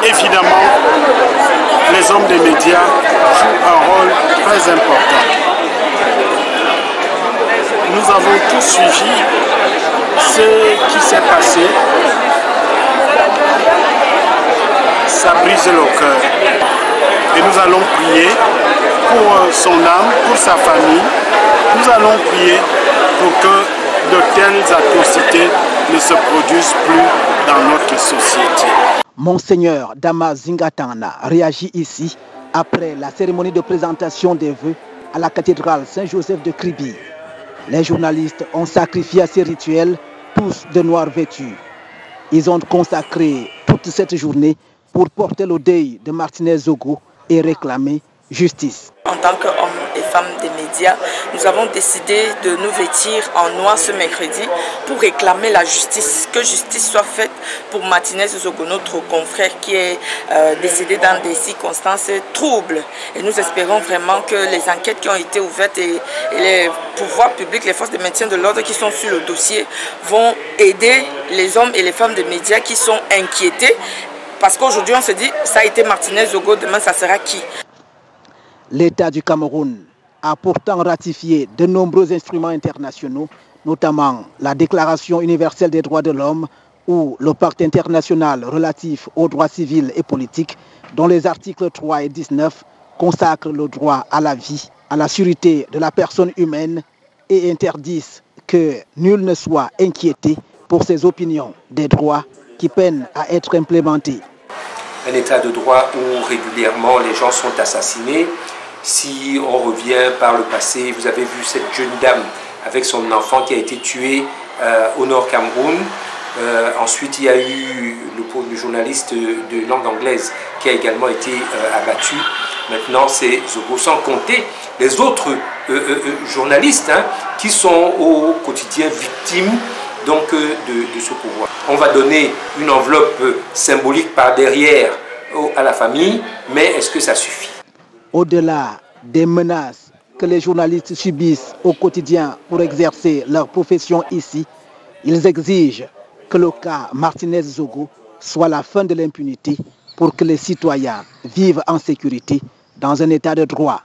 Évidemment, les hommes des médias jouent un rôle très important. Nous avons tous suivi ce qui s'est passé. Ça brise le cœur. Et nous allons prier pour son âme, pour sa famille. Nous allons prier pour que de telles atrocités ne se produisent plus dans notre société. Monseigneur Dama Zingatana réagit ici après la cérémonie de présentation des vœux à la cathédrale Saint-Joseph de Kribi. Les journalistes ont sacrifié à ces rituels, tous de noir vêtus. Ils ont consacré toute cette journée pour porter le deuil de Martinez Zogo et réclamer justice. En tant qu'hommes et femmes des médias, nous avons décidé de nous vêtir en noir ce mercredi pour réclamer la justice, que justice soit faite pour Martinez Zogo, notre confrère qui est décédé dans des circonstances troubles. Et nous espérons vraiment que les enquêtes qui ont été ouvertes et les pouvoirs publics, les forces de maintien de l'ordre qui sont sur le dossier vont aider les hommes et les femmes des médias qui sont inquiétés. Parce qu'aujourd'hui on se dit, ça a été Martinez Zogo, demain ça sera qui? L'État du Cameroun a pourtant ratifié de nombreux instruments internationaux, notamment la Déclaration universelle des droits de l'homme ou le Pacte international relatif aux droits civils et politiques, dont les articles 3 et 19 consacrent le droit à la vie, à la sûreté de la personne humaine et interdisent que nul ne soit inquiété pour ses opinions, des droits qui peinent à être implémentés. Un état de droit où régulièrement les gens sont assassinés. Si on revient par le passé, vous avez vu cette jeune dame avec son enfant qui a été tué au Nord Cameroun. Ensuite, il y a eu le journaliste de langue anglaise qui a également été abattu. Maintenant, c'est Zogo, sans compter les autres journalistes qui sont au quotidien victimes donc, de ce pouvoir. On va donner une enveloppe symbolique par derrière à la famille, mais est-ce que ça suffit? Au-delà des menaces que les journalistes subissent au quotidien pour exercer leur profession ici, ils exigent que le cas Martinez Zogo soit la fin de l'impunité pour que les citoyens vivent en sécurité dans un état de droit.